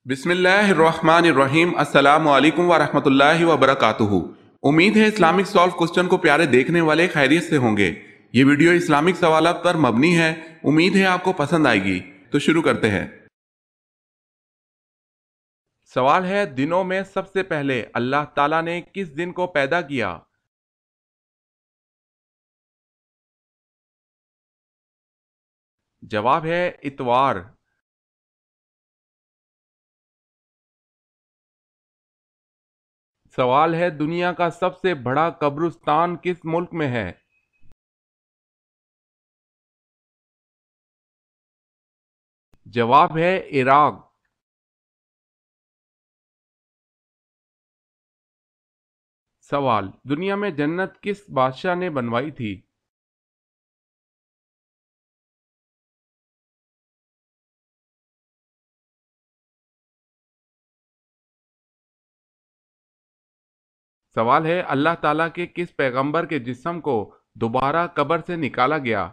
بسم اللہ الرحمن الرحیم۔ السلام علیکم ورحمۃ اللہ وبرکاتہ۔ امید ہے اسلامک سالو کوسچن کو پیارے دیکھنے والے خیریت سے ہوں گے۔ یہ ویڈیو اسلامک سوالات پر مبنی ہے، امید ہے آپ کو پسند آئے گی۔ تو شروع کرتے ہیں۔ سوال ہے، دنوں میں سب سے پہلے اللہ تعالیٰ نے کس دن کو پیدا کیا؟ جواب ہے اتوار۔ سوال ہے، دنیا کا سب سے بڑا قبرستان کس ملک میں ہے؟ جواب ہے عراق۔ سوال، دنیا میں جنت کس بادشاہ نے بنوائی تھی؟ سوال ہے، اللہ تعالیٰ کے کس پیغمبر کے جسم کو دوبارہ قبر سے نکالا گیا؟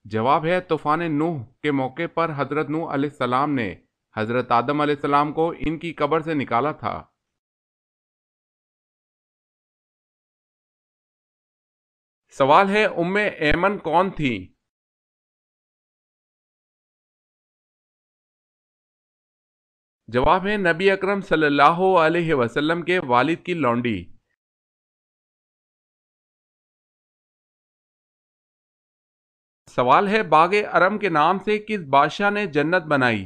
جواب ہے طوفان نوح کے موقع پر حضرت نوح علیہ السلام نے حضرت آدم علیہ السلام کو ان کی قبر سے نکالا تھا۔ سوال ہے، ام ایمن کون تھی؟ جواب ہے نبی اکرم صلی اللہ علیہ وسلم کے والد کی لونڈی۔ سوال ہے، باغ ارم کے نام سے کس بادشاہ نے جنت بنائی؟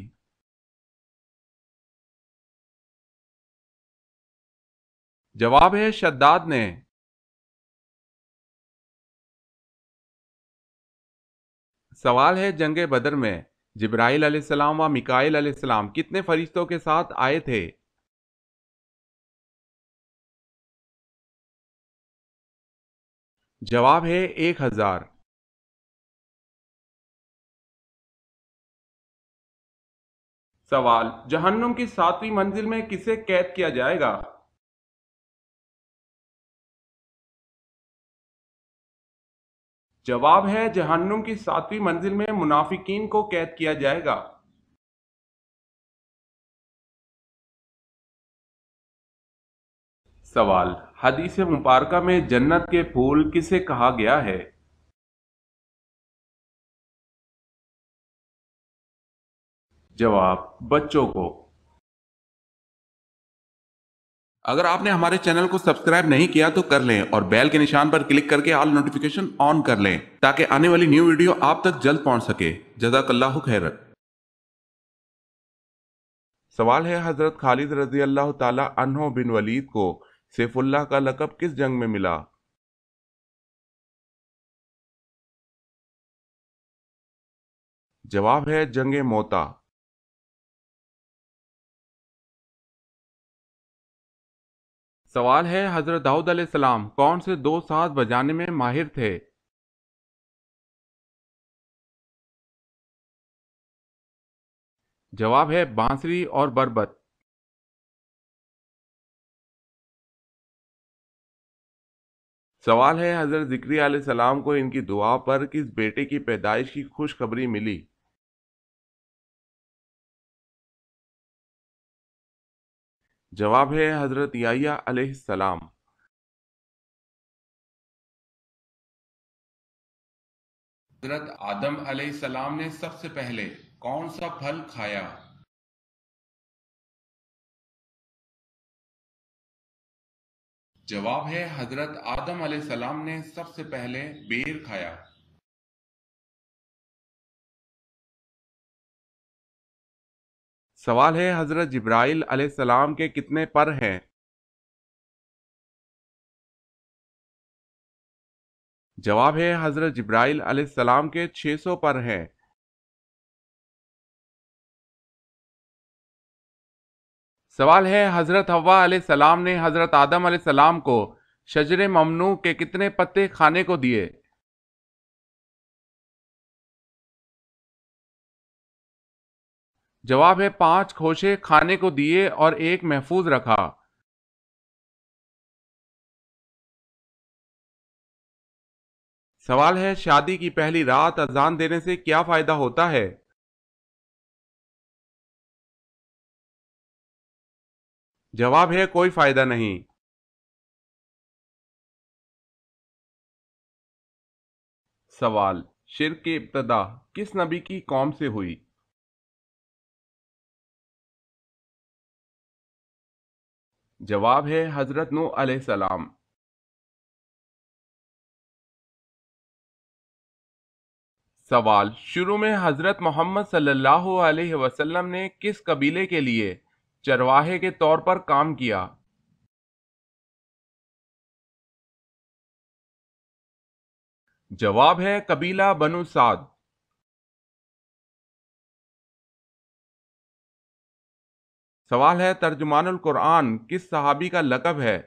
جواب ہے شداد نے۔ سوال ہے، جنگ بدر میں جبرائیل علیہ السلام و میکائیل علیہ السلام کتنے فرشتوں کے ساتھ آئے تھے؟ جواب ہے 1000۔ سوال، جہنم کی 7ویں منزل میں کسے قید کیا جائے گا؟ جواب ہے جہنم کی 7ویں منزل میں منافقین کو قید کیا جائے گا۔ سوال، حدیث مبارکہ میں جنت کے پھول کسے کہا گیا ہے؟ جواب، بچوں کو۔ اگر آپ نے ہمارے چینل کو سبسکرائب نہیں کیا تو کر لیں اور بیل کے نشان پر کلک کر کے آل نوٹیفیکیشن آن کر لیں تاکہ آنے والی نیو ویڈیو آپ تک جلد پہنچ سکے۔ جزاک اللہ خیر۔ سوال ہے، حضرت خالد رضی اللہ تعالی عنہ بن ولید کو سیف اللہ کا لقب کس جنگ میں ملا؟ جواب ہے جنگ موتا۔ سوال ہے، حضرت داؤد علیہ السلام کون سے 2 ساز بجانے میں ماہر تھے؟ جواب ہے بانسری اور بربط۔ سوال ہے، حضرت زکریا علیہ السلام کو ان کی دعا پر کس بیٹے کی پیدائش کی خوشخبری ملی؟ جواب ہے حضرت یحییٰ علیہ السلام۔ حضرت آدم علیہ السلام نے سب سے پہلے کون سا پھل کھایا؟ جواب ہے حضرت آدم علیہ السلام نے سب سے پہلے بیر کھایا۔ سوال ہے، حضرت جبرائیل علیہ السلام کے کتنے پر ہیں؟ جواب ہے حضرت جبرائیل علیہ السلام کے 600 پر ہیں۔ سوال ہے، حضرت حوا علیہ السلام نے حضرت آدم علیہ السلام کو شجر ممنوع کے کتنے پتے کھانے کو دیے؟ جواب ہے 5 خوشے کھانے کو دیے اور 1 محفوظ رکھا۔ سوال ہے شادی کی پہلی رات اذان دینے سے کیا فائدہ ہوتا ہے؟ جواب ہے کوئی فائدہ نہیں۔ سوال شرک کی ابتدا کس نبی کی قوم سے ہوئی؟ جواب ہے حضرت نوح علیہ السلام۔ سوال شروع میں حضرت محمد صلی اللہ علیہ وسلم نے کس قبیلے کے لیے چرواہے کے طور پر کام کیا؟ جواب ہے قبیلہ بنو سعد۔ سوال ہے ترجمان القرآن کس صحابی کا لقب ہے؟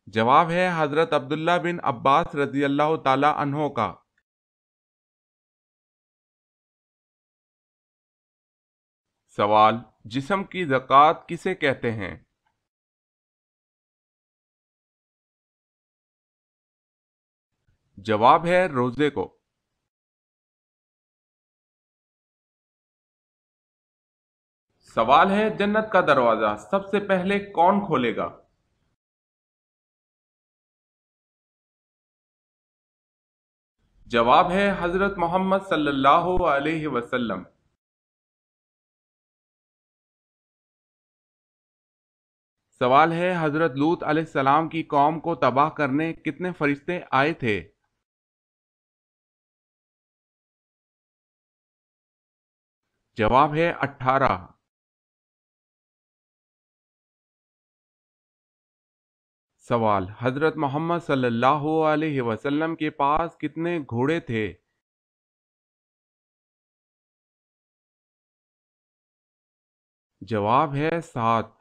جواب ہے حضرت عبداللہ بن عباس رضی اللہ تعالی عنہ کا۔ سوال جسم کی زکوٰۃ کسے کہتے ہیں؟ جواب ہے روزے کو۔ سوال ہے جنت کا دروازہ سب سے پہلے کون کھولے گا؟ جواب ہے حضرت محمد صلی اللہ علیہ وسلم۔ سوال ہے حضرت لوط علیہ السلام کی قوم کو تباہ کرنے کتنے فرشتے آئے تھے؟ جواب ہے 18۔ سوال حضرت محمد صلی اللہ علیہ وسلم کے پاس کتنے گھوڑے تھے؟ جواب ہے 7۔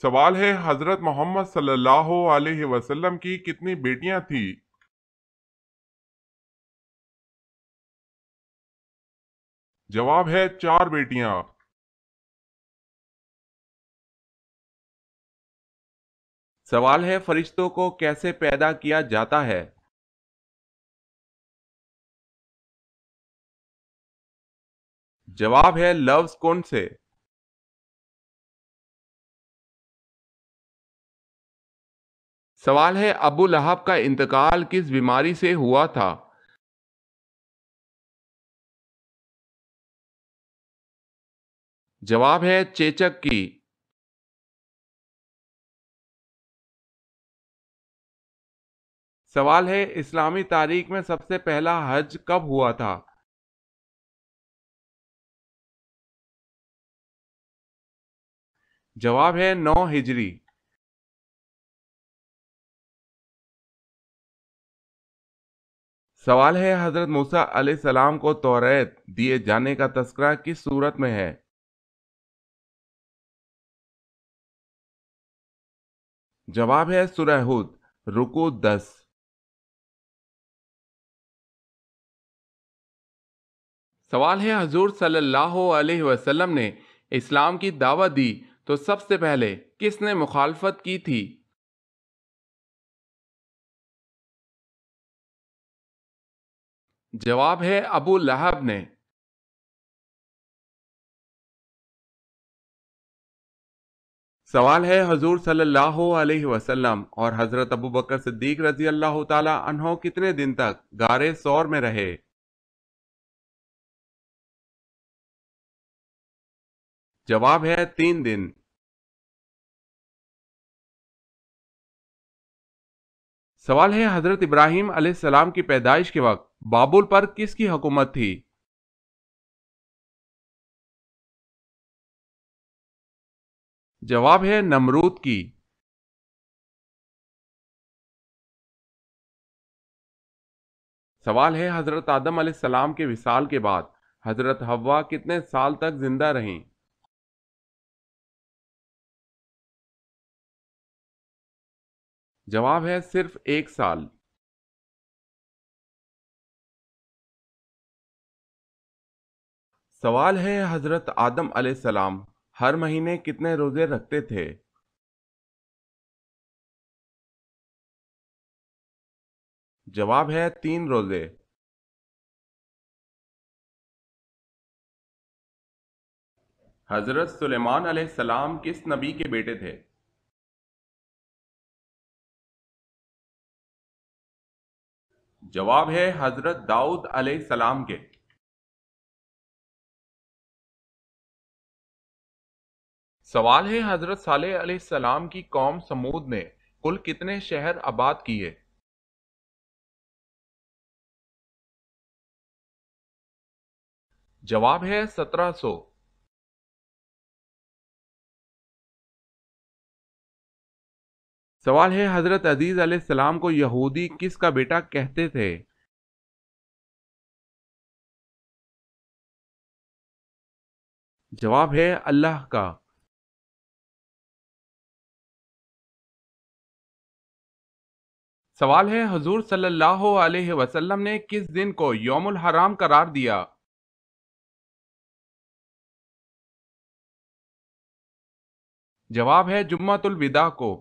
سوال ہے حضرت محمد صلی اللہ علیہ وسلم کی کتنی بیٹیاں تھیں؟ جواب ہے 4 بیٹیاں۔ سوال ہے فرشتوں کو کیسے پیدا کیا جاتا ہے؟ جواب ہے لفظ کن سے۔ سوال ہے ابو لہب کا انتقال کس بیماری سے ہوا تھا؟ جواب ہے چیچک کی۔ سوال ہے اسلامی تاریخ میں سب سے پہلا حج کب ہوا تھا؟ جواب ہے 9 ہجری۔ سوال ہے حضرت موسیٰ علیہ السلام کو توریت دیے جانے کا تذکرہ کس سورت میں ہے؟ جواب ہے سورہ ہود، رکوع 10۔ سوال ہے حضور صلی اللہ علیہ وسلم نے اسلام کی دعوت دی تو سب سے پہلے کس نے مخالفت کی تھی؟ جواب ہے ابو لہب نے۔ سوال ہے حضور صلی اللہ علیہ وسلم اور حضرت ابو بکر صدیق رضی اللہ تعالی عنہ کتنے دن تک غار ثور میں رہے؟ جواب ہے 3 دن۔ سوال ہے حضرت ابراہیم علیہ السلام کی پیدائش کے وقت بابل پر کس کی حکومت تھی؟ جواب ہے نمرود کی۔ سوال ہے حضرت آدم علیہ السلام کے وصال کے بعد حضرت حوا کتنے سال تک زندہ رہیں؟ جواب ہے صرف 1 سال۔ سوال ہے حضرت آدم علیہ السلام ہر مہینے کتنے روزے رکھتے تھے؟ جواب ہے 3 روزے۔ حضرت سلیمان علیہ السلام کس نبی کے بیٹے تھے؟ جواب ہے حضرت داؤد علیہ السلام کے۔ سوال ہے حضرت صالح علیہ السلام کی قوم سمود نے کل کتنے شہر آباد کیے؟ جواب ہے 1700۔ سوال ہے حضرت عزیز علیہ السلام کو یہودی کس کا بیٹا کہتے تھے؟ جواب ہے اللہ کا۔ سوال ہے حضور صلی اللہ علیہ وسلم نے کس دن کو یوم الحرام قرار دیا؟ جواب ہے جمعۃ الوداع کو۔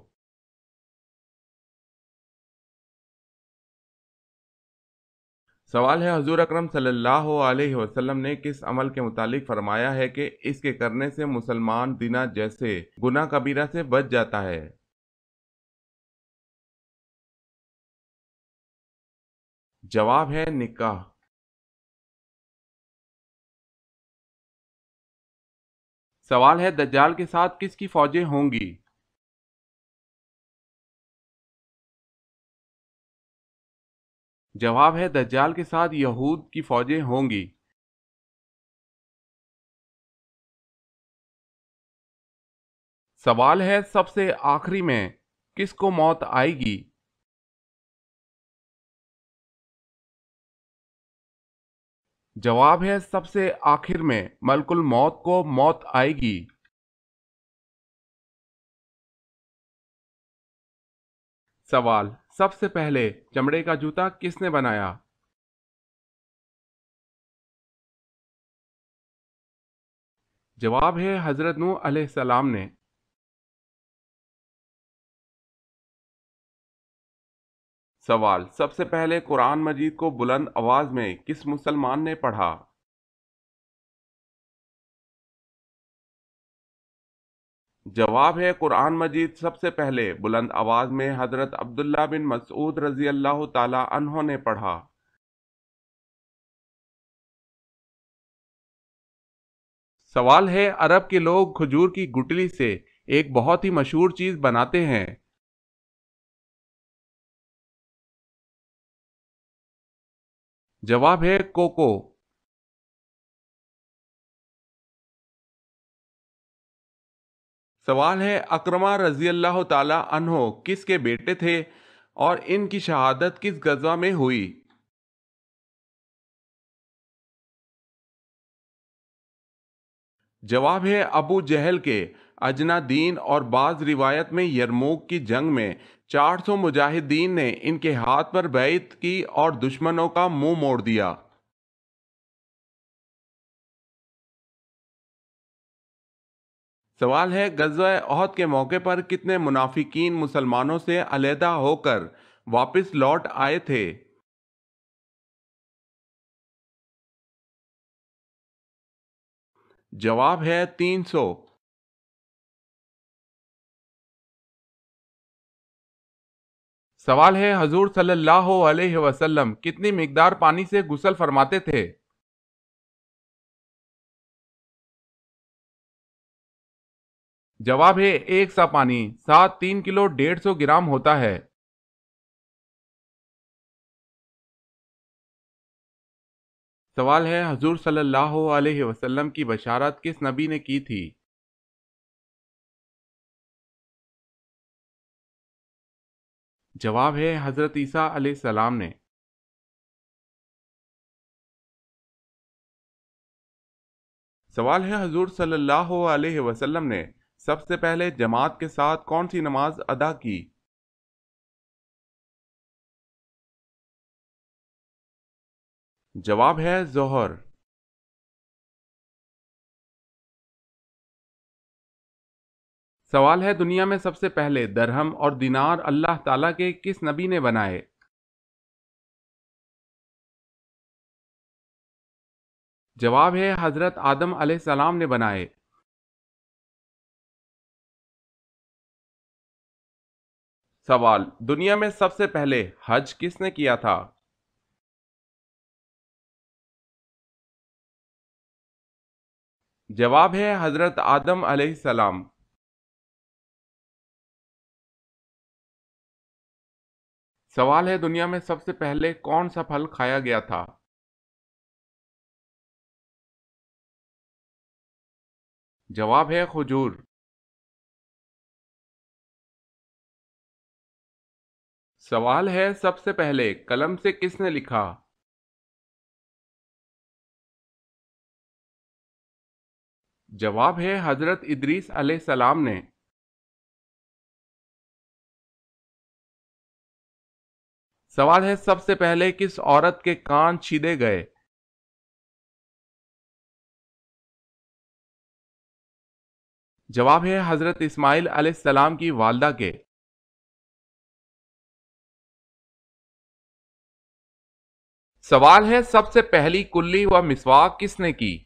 سوال ہے حضور اکرم صلی اللہ علیہ وسلم نے کس عمل کے متعلق فرمایا ہے کہ اس کے کرنے سے مسلمان زنا جیسے گناہ کبیرہ سے بچ جاتا ہے؟ جواب ہے نکاح۔ سوال ہے دجال کے ساتھ کس کی فوجیں ہوں گی؟ جواب ہے دجال کے ساتھ یہود کی فوجیں ہوں گی۔ سوال ہے سب سے آخری میں کس کو موت آئے گی؟ جواب ہے سب سے آخر میں ملک الموت کو موت آئے گی۔ سوال سب سے پہلے چمڑے کا جوتا کس نے بنایا؟ جواب ہے حضرت نوح علیہ السلام نے۔ سوال سب سے پہلے قرآن مجید کو بلند آواز میں کس مسلمان نے پڑھا؟ جواب ہے قرآن مجید سب سے پہلے بلند آواز میں حضرت عبداللہ بن مسعود رضی اللہ تعالی عنہ نے پڑھا۔ سوال ہے عرب کے لوگ کھجور کی گٹلی سے ایک بہت ہی مشہور چیز بناتے ہیں۔ جواب ہے کوکو۔ سوال ہے اکرمہ رضی اللہ تعالی عنہ کس کے بیٹے تھے اور ان کی شہادت کس غزوہ میں ہوئی؟ جواب ہے ابو جہل کے۔ اجنا دین اور بعض روایت میں یرموک کی جنگ میں 400 مجاہدین نے ان کے ہاتھ پر بیعت کی اور دشمنوں کا منہ موڑ دیا۔ سوال ہے غزوہ احد کے موقع پر کتنے منافقین مسلمانوں سے علیحدہ ہو کر واپس لوٹ آئے تھے؟ جواب ہے 300۔ سوال ہے حضور صلی اللہ علیہ وسلم کتنی مقدار پانی سے غسل فرماتے تھے؟ جواب ہے ایک سا پانی 3 کلو 150 گرام ہوتا ہے۔ سوال ہے حضور صلی اللہ علیہ وسلم کی بشارت کس نبی نے کی تھی؟ جواب ہے حضرت عیسیٰ علیہ السلام نے۔ سوال ہے حضور صلی اللہ علیہ وسلم نے سب سے پہلے جماعت کے ساتھ کون سی نماز ادا کی؟ جواب ہے ظہر۔ سوال ہے دنیا میں سب سے پہلے درہم اور دینار اللہ تعالیٰ کے کس نبی نے بنائے؟ جواب ہے حضرت آدم علیہ السلام نے بنائے۔ سوال دنیا میں سب سے پہلے حج کس نے کیا تھا؟ جواب ہے حضرت آدم علیہ السلام۔ سوال ہے دنیا میں سب سے پہلے کون سا پھل کھایا گیا تھا؟ جواب ہے کھجور۔ سوال ہے سب سے پہلے قلم سے کس نے لکھا؟ جواب ہے حضرت ادریس علیہ السلام نے۔ سوال ہے سب سے پہلے کس عورت کے کان چھیدے گئے؟ جواب ہے حضرت اسماعیل علیہ السلام کی والدہ کے۔ سوال ہے سب سے پہلی کلی و مسواک کس نے کی؟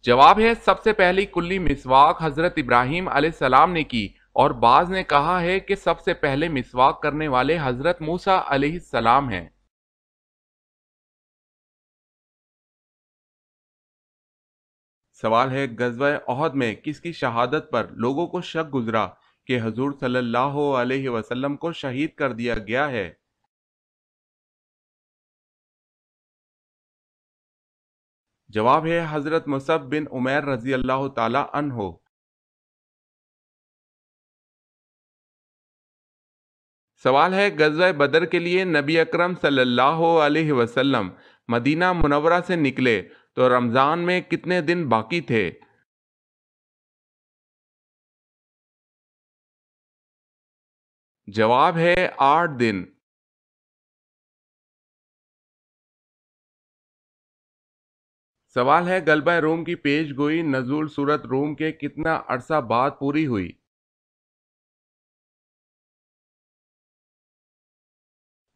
جواب ہے سب سے پہلی کلی مسواک حضرت ابراہیم علیہ السلام نے کی، اور بعض نے کہا ہے کہ سب سے پہلے مسواک کرنے والے حضرت موسیٰ علیہ السلام ہیں۔ سوال ہے غزوہ احد میں کس کی شہادت پر لوگوں کو شک گزرا کہ حضور صلی اللہ علیہ وسلم کو شہید کر دیا گیا ہے؟ جواب ہے حضرت مصعب بن عمیر رضی اللہ تعالی عنہ۔ سوال ہے غزوہ بدر کے لیے نبی اکرم صلی اللہ علیہ وسلم مدینہ منورہ سے نکلے تو رمضان میں کتنے دن باقی تھے؟ جواب ہے 8 دن۔ سوال ہے غلبہ روم کی پیش گوئی نزول سورت روم کے کتنا عرصہ بعد پوری ہوئی؟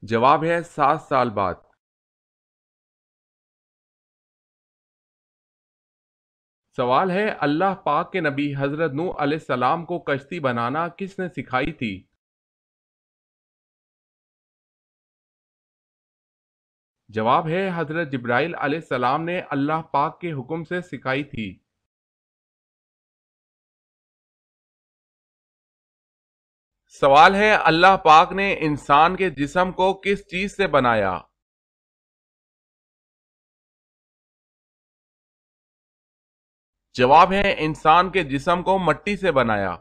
جواب ہے 7 سال بعد۔ سوال ہے اللہ پاک کے نبی حضرت نوح علیہ السلام کو کشتی بنانا کس نے سکھائی تھی؟ جواب ہے حضرت جبرائیل علیہ السلام نے اللہ پاک کے حکم سے سکھائی تھی۔ سوال ہے اللہ پاک نے انسان کے جسم کو کس چیز سے بنایا؟ جواب ہے انسان کے جسم کو مٹی سے بنایا۔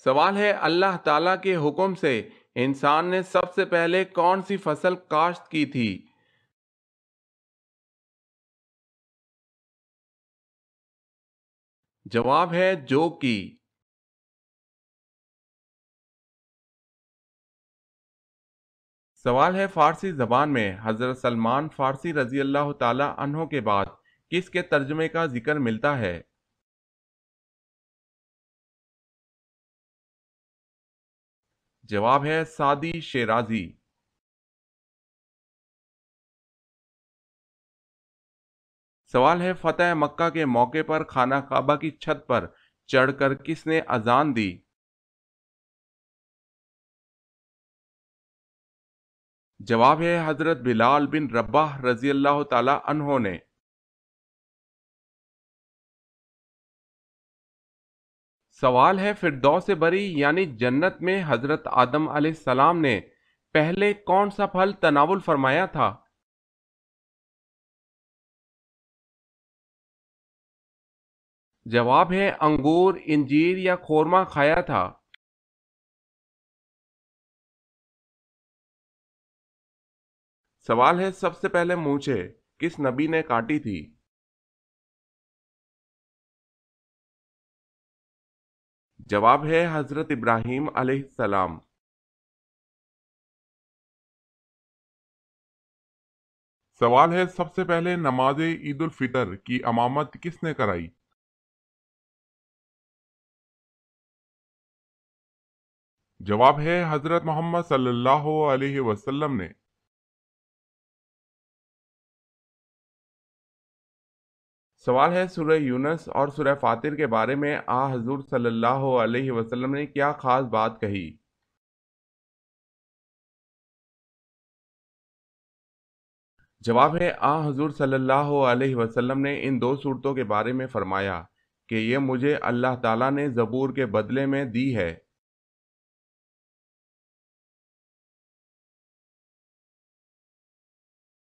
سوال ہے اللہ تعالیٰ کے حکم سے انسان نے سب سے پہلے کون سی فصل کاشت کی تھی؟ جواب ہے جو کی۔ سوال ہے فارسی زبان میں حضرت سلمان فارسی رضی اللہ تعالی عنہ کے بعد کس کے ترجمے کا ذکر ملتا ہے؟ جواب ہے سعدی شیرازی۔ سوال ہے فتح مکہ کے موقع پر خانہ کعبہ کی چھت پر چڑھ کر کس نے اذان دی؟ جواب ہے حضرت بلال بن رباح رضی اللہ تعالی عنہ نے۔ سوال ہے فردوس بری یعنی جنت میں حضرت آدم علیہ السلام نے پہلے کون سا پھل تناول فرمایا تھا؟ جواب ہے انگور، انجیر یا خورما کھایا تھا۔ سوال ہے سب سے پہلے مونچھیں کس نبی نے کاٹی تھی؟ جواب ہے حضرت ابراہیم علیہ السلام۔ سوال ہے، سب سے پہلے نماز عید الفطر کی امامت کس نے کرائی؟ جواب ہے حضرت محمد صلی اللہ علیہ وسلم نے۔ سوال ہے، سورہ یونس اور سورہ فاطر کے بارے میں حضور صلی اللہ علیہ وسلم نے کیا خاص بات کہی؟ جواب ہے، حضور صلی اللہ علیہ وسلم نے ان دو صورتوں کے بارے میں فرمایا کہ یہ مجھے اللہ تعالیٰ نے زبور کے بدلے میں دی ہے۔